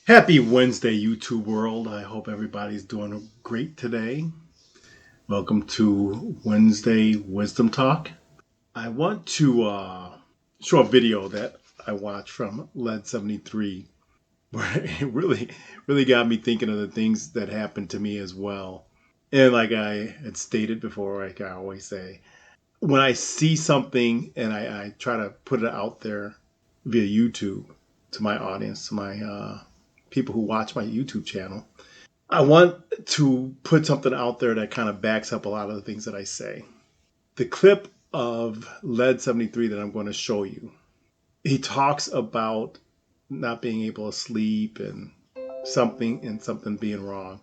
Happy Wednesday, YouTube world. I hope everybody's doing great today. Welcome to Wednesday Wisdom Talk. I want to show a video that I watched from Led 73 where it really got me thinking of the things that happened to me as well. And like I had stated before, like I always say, when I see something and I try to put it out there via YouTube to my audience, to my people who watch my YouTube channel, I want to put something out there that kind of backs up a lot of the things that I say. The clip of Led 73 that I'm going to show you, he talks about not being able to sleep and something being wrong.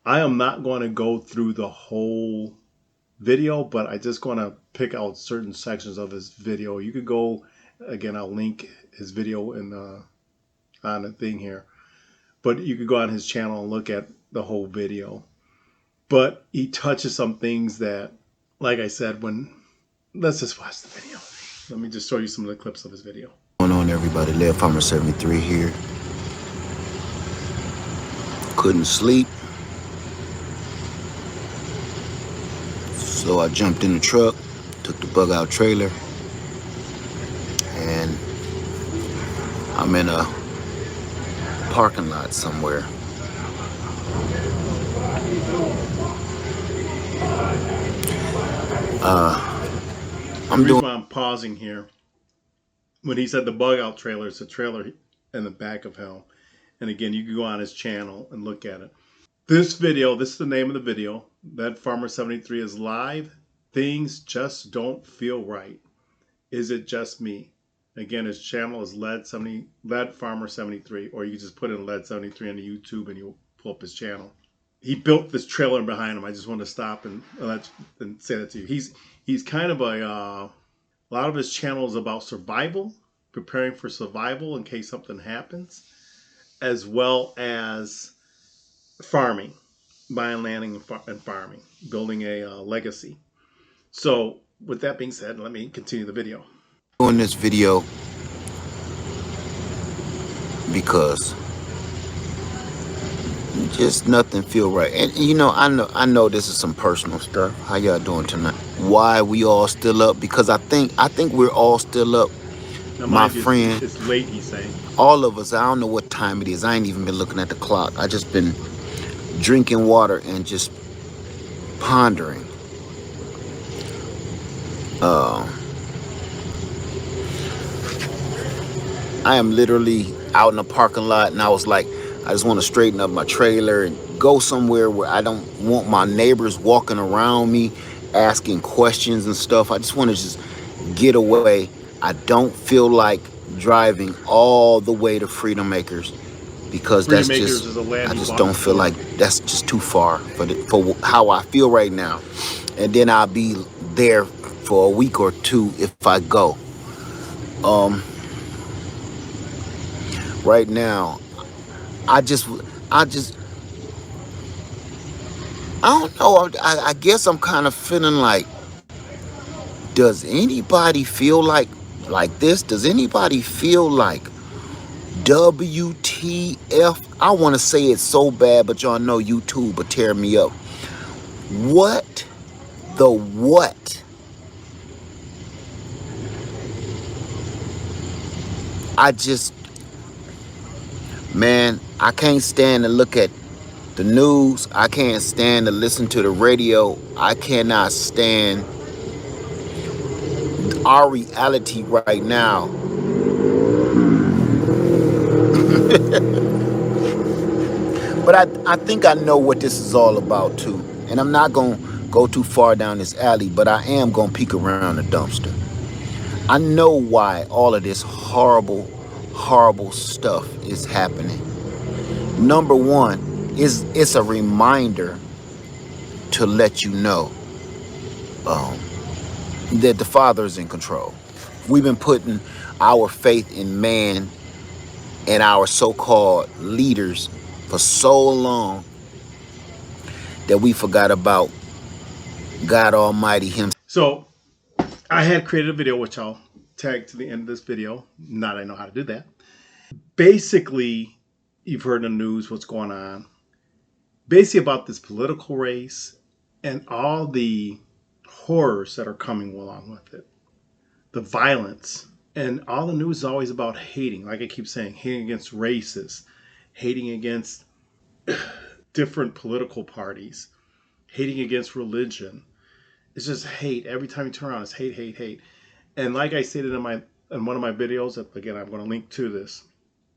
I am not going to go through the whole video, but I just going to pick out certain sections of his video. You could go again. I'll link his video in the on the thing here, but you could go on his channel and look at the whole video. But he touches some things that, like I said, let's just watch the video. Let me just show you some of the clips of his video. What's going on, everybody? Live Farmer 73 here. Couldn't sleep, so I jumped in the truck, took the bug out trailer, and I'm in a parking lot somewhere. The reason why I'm pausing here, when he said the bug out trailer, it's a trailer in the back of him. And again, you can go on his channel and look at it. This video, this is the name of the video. That Farmer 73 is live. Things just don't feel right. Is it just me? Again, his channel is Led Farmer 73, or you can just put in Led 73 on YouTube and you'll pull up his channel. He built this trailer behind him. I just want to stop and say that to you. He's kind of a lot of his channel is about survival, preparing for survival in case something happens, as well as farming, buying land and farming, building a legacy. So with that being said, let me continue the video. Doing this video because just nothing feel right. And you know, I know this is some personal stuff. How y'all doing tonight? Why we all still up? Because I think we're all still up. Now, my friend, it's late, he's saying. All of us, I don't know what time it is. I ain't even been looking at the clock. I just been drinking water and just pondering. I am literally out in the parking lot, and I was like, I just want to straighten up my trailer and go somewhere where I don't want my neighbors walking around me asking questions and stuff. I just want to just get away. I don't feel like driving all the way to Freedom Acres because that's just, I just don't feel like that's just too far for how I feel right now. And then I'll be there for a week or two if I go. Right now, I don't know. I guess I'm kind of feeling like, does anybody feel like this? Does anybody feel like WTF? I want to say it so bad, but y'all know YouTube will tear me up. What the what? Man, I can't stand to look at the news. I can't stand to listen to the radio. I cannot stand our reality right now. But I think I know what this is all about too. And I'm not going to go too far down this alley, but I am going to peek around the dumpster. I know why all of this horrible stuff is happening. Number one is it's a reminder to let you know that the Father is in control. We've been putting our faith in man and our so-called leaders for so long that we forgot about God Almighty himself. So I had created a video which I'll tag to the end of this video. Not I know how to do that. Basically, you've heard in the news what's going on, basically about this political race and all the horrors that are coming along with it, the violence. And all the news is always about hating, like I keep saying, hating against races, hating against different political parties, hating against religion. It's just hate. Every time you turn around, it's hate, hate, hate. And like I stated in one of my videos, that again I'm going to link to this.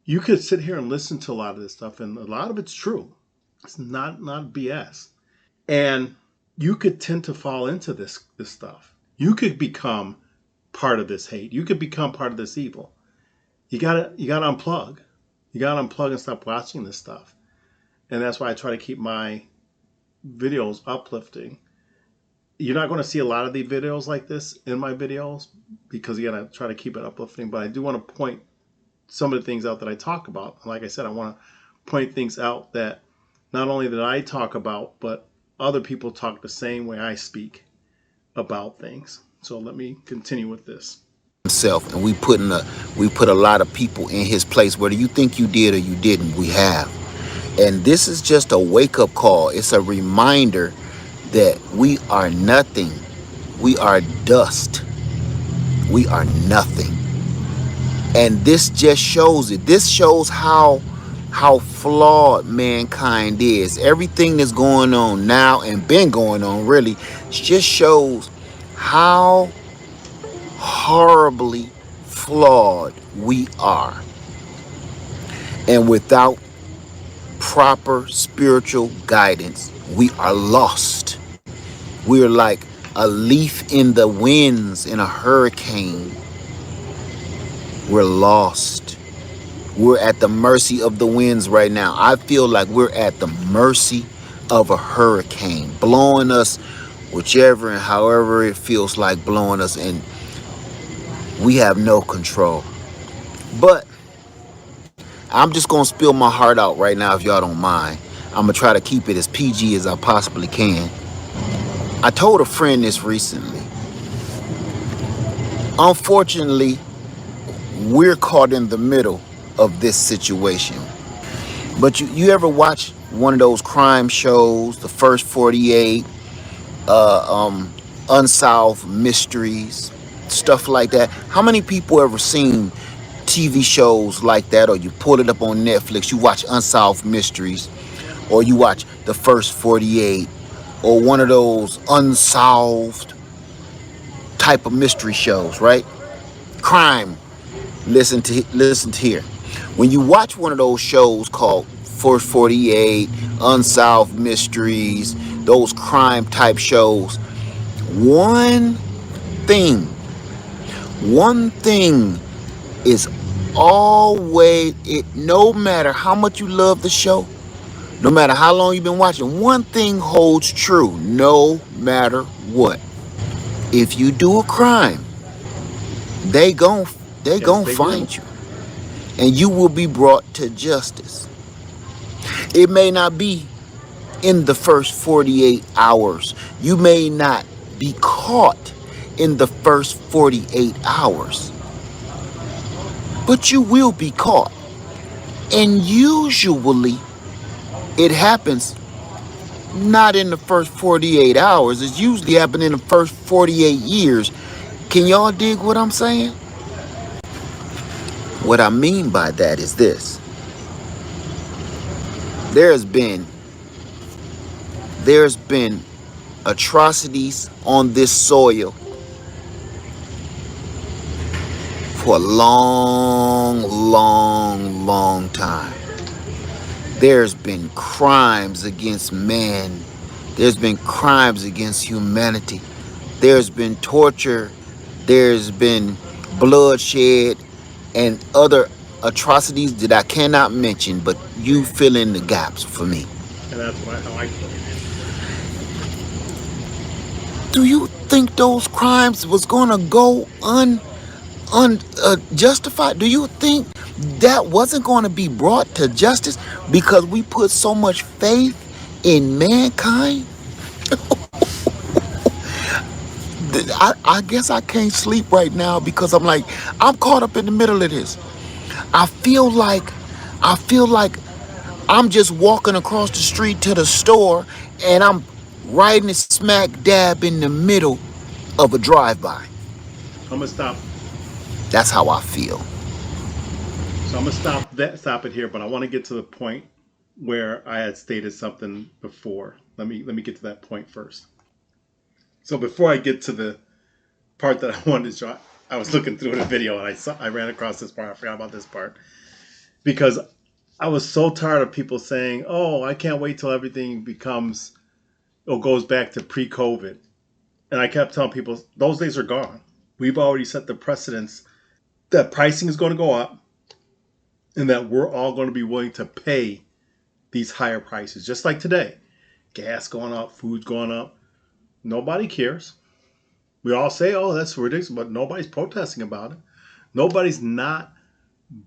You could sit here and listen to a lot of this stuff, and a lot of it's true. It's not BS. And you could tend to fall into this stuff. You could become part of this hate. You could become part of this evil. You gotta unplug. You gotta unplug and stop watching this stuff. And that's why I try to keep my videos uplifting. You're not going to see a lot of the videos like this in my videos because you got to try to keep it uplifting. But I do want to point some of the things out that I talk about. Like I said, I want to point things out that not only that I talk about, but other people talk the same way I speak about things. So let me continue with this. Himself, and we put a lot of people in his place. Whether you think you did or you didn't, we have. And this is just a wake-up call. It's a reminder that we are nothing. We are dust. We are nothing. And this just shows it. This shows how flawed mankind is. Everything that's going on now and been going on really just shows how horribly flawed we are. And without proper spiritual guidance, we are lost. We are like a leaf in the winds in a hurricane. We're lost. We're at the mercy of the winds right now. I feel like we're at the mercy of a hurricane, blowing us whichever and however it feels like blowing us, and we have no control. But I'm just going to spill my heart out right now, if y'all don't mind. I'm going to try to keep it as PG as I possibly can. I told a friend this recently. Unfortunately, we're caught in the middle of this situation. But you ever watch one of those crime shows, the First 48, Unsolved Mysteries, stuff like that? How many people ever seen TV shows like that, or you pull it up on Netflix, you watch Unsolved Mysteries, or you watch the First 48, or one of those unsolved type of mystery shows, right? Crime. Listen to here. When you watch one of those shows called First 48, Unsolved Mysteries, those crime type shows, one thing is always, no matter how much you love the show, no matter how long you've been watching, one thing holds true no matter what. If you do a crime, they gon' find you, and you will be brought to justice. It may not be in the first 48 hours. You may not be caught in the first 48 hours, but you will be caught. And usually it happens not in the first 48 hours. It's usually happening in the first 48 years. Can y'all dig what I'm saying? What I mean by that is this. There's been atrocities on this soil for a long time. There's been crimes against man. There's been crimes against humanity. There's been torture. There's been bloodshed and other atrocities that I cannot mention, but you fill in the gaps for me. And that's how I feel. Do you think those crimes was gonna go unjustified? Do you think that wasn't going to be brought to justice because we put so much faith in mankind? I guess I can't sleep right now because I'm caught up in the middle of this. I feel like I'm just walking across the street to the store and I'm right in the smack dab in the middle of a drive-by. I'm gonna stop. That's how I feel. So I'm gonna stop it here. But I want to get to the point where I had stated something before. Let me get to that point first. So before I get to the part that I wanted to show, I was looking through the video and I ran across this part. I forgot about this part because I was so tired of people saying, "Oh, I can't wait till everything becomes or goes back to pre-COVID." And I kept telling people those days are gone. We've already set the precedence that pricing is going to go up and that we're all going to be willing to pay these higher prices. Just like today, gas going up, food's going up. Nobody cares. We all say, "Oh, that's ridiculous," but nobody's protesting about it. Nobody's not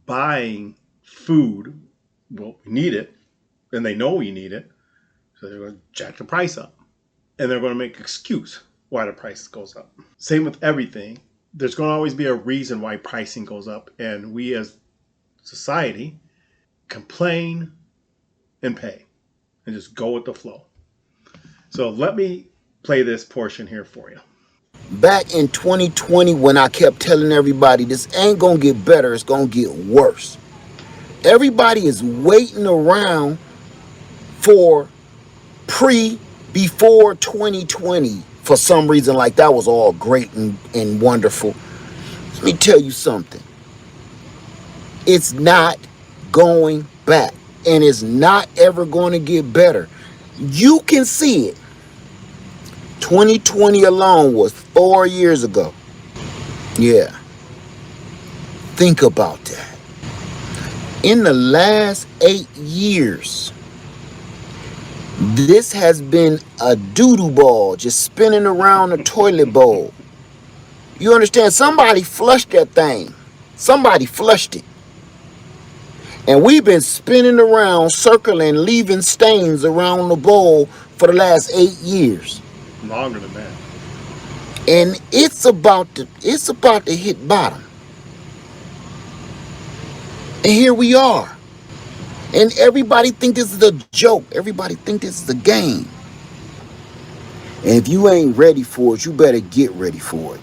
buying food. Well, we need it, and they know we need it, so they're going to jack the price up, and they're going to make an excuse why the price goes up. Same with everything. There's going to always be a reason why pricing goes up, and we as society complain and pay and just go with the flow. So let me play this portion here for you. Back in 2020, when I kept telling everybody this ain't gonna get better, it's gonna get worse. Everybody is waiting around for before 2020 for some reason, like that was all great and wonderful. Let me tell you something. It's not going back, and it's not ever going to get better. You can see it. 2020 alone was 4 years ago. Yeah, think about that. In the last 8 years, this has been a doo-doo ball just spinning around a toilet bowl. You understand? Somebody flushed that thing. Somebody flushed it. And we've been spinning around, circling, leaving stains around the bowl for the last 8 years. Longer than that. And it's about to hit bottom. And here we are. And everybody think this is a joke. Everybody think this is a game. And if you ain't ready for it, you better get ready for it.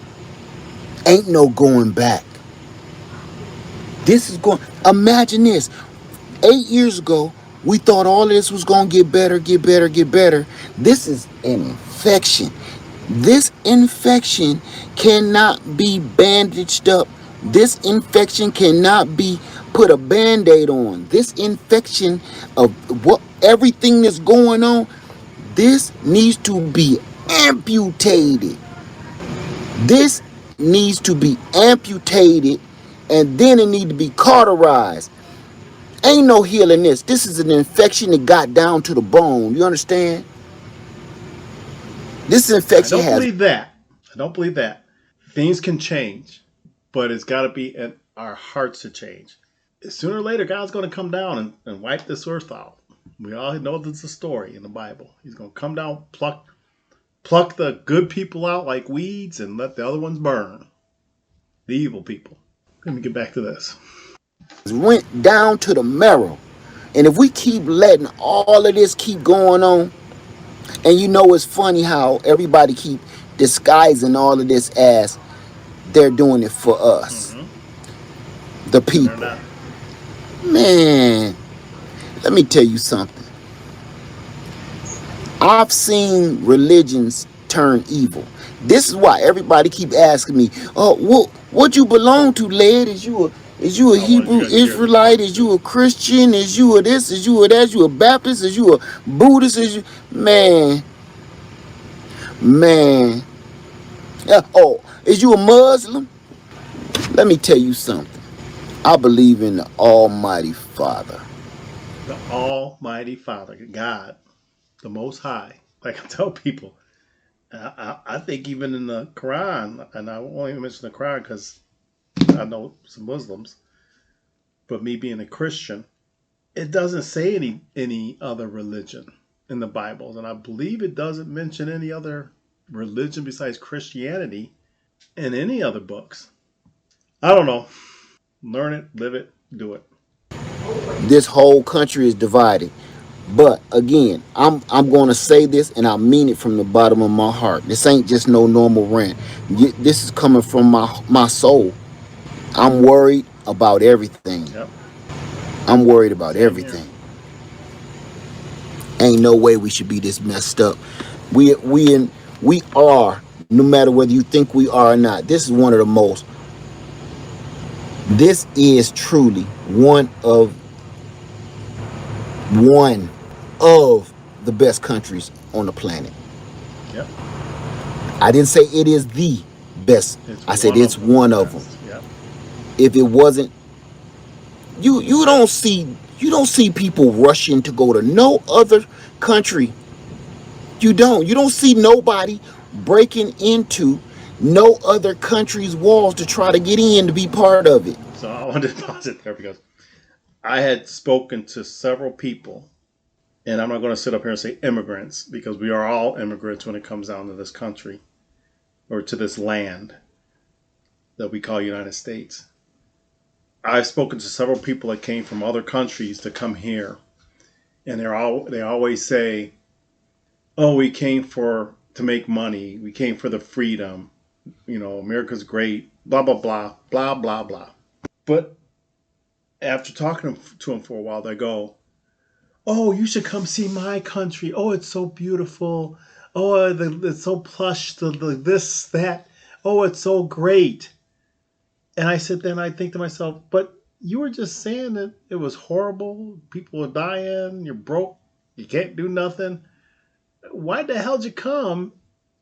Ain't no going back. Imagine this. 8 years ago, we thought all of this was going to get better, get better, get better. This is an infection. This infection cannot be bandaged up. This infection cannot be put a band-aid on. This infection of everything that's going on, this needs to be amputated. This needs to be amputated, and then it needs to be cauterized. Ain't no healing this. This is an infection that got down to the bone. You understand? This I infection don't has... believe that. I don't believe that. Things can change, but it's got to be in our hearts to change. Sooner or later, God's going to come down and wipe this earth out. We all know this is a story in the Bible. He's going to come down, pluck the good people out like weeds, and let the other ones burn. The evil people. Let me get back to this. went down to the marrow. And if we keep letting all of this keep going on, and it's funny how everybody keep disguising all of this as they're doing it for us, the And they're people. not. Man, let me tell you something. I've seen religions turn evil. This is why everybody keep asking me, "Oh, what you belong to, lad? Is you a Oh, well, you Hebrew got to hear this Israelite? part Is you too. a Christian? Is you a this? Is you a that? Is you a Baptist? Is you a Buddhist? Is you man? Yeah, oh, is you a Muslim?" Let me tell you something. I believe in the Almighty Father. The Almighty Father, God, the Most High. Like I tell people, I think even in the Quran, and I won't even mention the Quran because I know some Muslims, but me being a Christian, it doesn't say any other religion in the Bible, and I believe it doesn't mention any other religion besides Christianity in any other books. I don't know. Learn it, live it, do it. This whole country is divided. But again, I'm going to say this, and I mean it from the bottom of my heart. This ain't just no normal rant. This is coming from my soul. I'm worried about everything. Yep. I'm worried about Same here. everything. Ain't no way we should be this messed up. We are, no matter whether you think we are or not. This is one of the most. This is truly one of the best countries on the planet. Yep. I didn't say it is the best. It's I said one it's of the one of them. best. Yep. If it wasn't, you don't see people rushing to go to no other country. You don't see nobody breaking into no other country's walls to try to get in to be part of it. So I wanted to pause it there because I had spoken to several people, and I'm not going to sit up here and say immigrants because we are all immigrants when it comes down to this country or to this land that we call United States. I've spoken to several people that came from other countries to come here, and they always say, "Oh, we came for to make money. We came for the freedom. America's great. Blah blah blah blah blah blah." But after talking to them for a while, they go, "Oh, you should come see my country. Oh, it's so beautiful. Oh, it's so plush. The this that. Oh, it's so great." And I sit there and I think to myself, but you were just saying that it was horrible. People are dying. You're broke. You can't do nothing. Why the hell did you come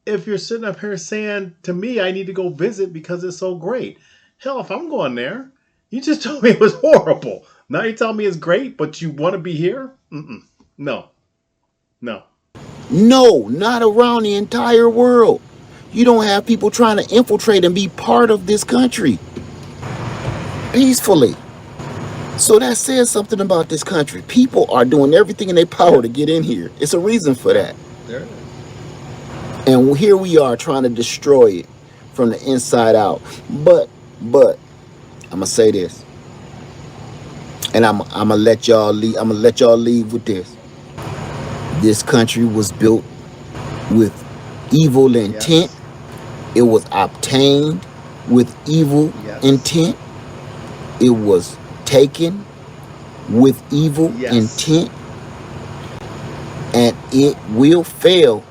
if you're sitting up here saying to me, I need to go visit because it's so great? Hell, if I'm going there, you just told me it was horrible. Now you tell me it's great, but you want to be here? Mm-mm. No, no. No, not around the entire world. You don't have people trying to infiltrate and be part of this country peacefully. So that says something about this country. People are doing everything in their power to Yep. get in here. It's a reason for Yep. that. There it is. And here we are trying to destroy it from the inside out. But I'm gonna say this, and I'm gonna let y'all leave. I'm gonna let y'all leave with this. This country was built with evil intent. Yes. It was obtained with evil Yes. intent. It was taken with evil Yes. intent, and it will fail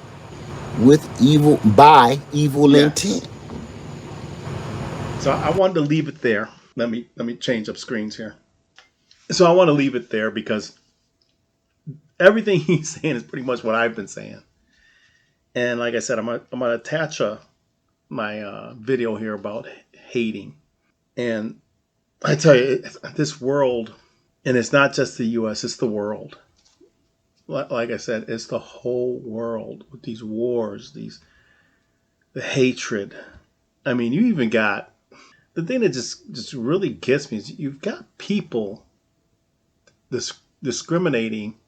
with evil by evil Yes. intent. So I wanted to leave it there. Let me change up screens here. So I want to leave it there because everything he's saying is pretty much what I've been saying. And like I said, I'm gonna attach my video here about hating. And I tell you, this world, and it's not just the U.S., it's the world. Like I said, it's the whole world with these wars, the hatred. I mean, you even got the thing that just really gets me is you've got people discriminating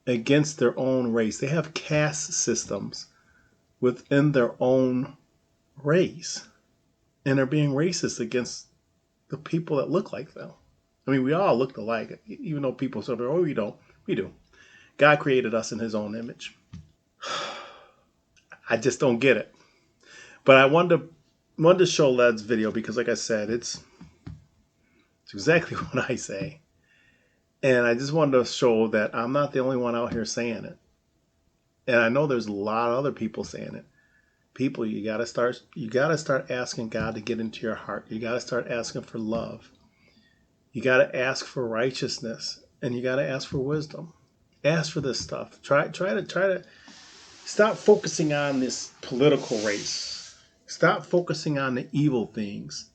against their own race. They have caste systems within their own race, and they're being racist against the people that look like them. I mean, we all look alike, even though people say, "Oh, we don't." We do. God created us in His own image. I just don't get it. But I wanted to show Led's video because, like I said, it's exactly what I say, and I just wanted to show that I'm not the only one out here saying it, and I know there's a lot of other people saying it. People, you gotta start asking God to get into your heart. You gotta start asking for love. You gotta ask for righteousness, and you gotta ask for wisdom. Ask for this stuff. Try to stop focusing on this political race. Stop focusing on the evil things.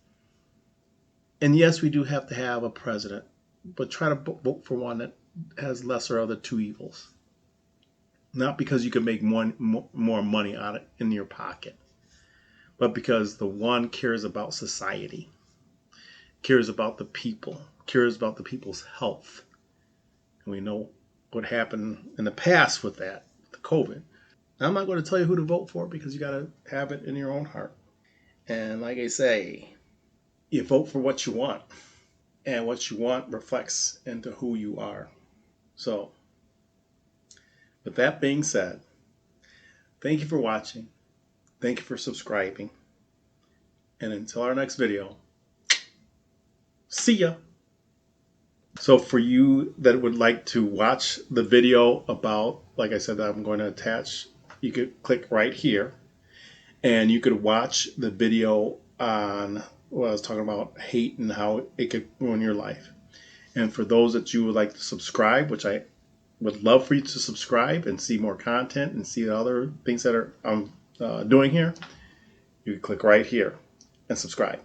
And yes, we do have to have a president, but try to vote for one that has lesser of the two evils. Not because you can make more money on it in your pocket, but because the one cares about society, cares about the people, cares about the people's health. And we know what happened in the past with that, the COVID. I'm not going to tell you who to vote for because you got to have it in your own heart. And like I say, you vote for what you want. and what you want reflects into who you are. So, with that being said, thank you for watching. Thank you for subscribing. And until our next video, see ya. So for you that would like to watch the video about, like I said, that I'm going to attach, you could click right here and you could watch the video on what I was talking about, hate and how it could ruin your life. And for those that you would like to subscribe, which I would love for you to subscribe and see more content and see the other things that I'm doing here, you can click right here and subscribe.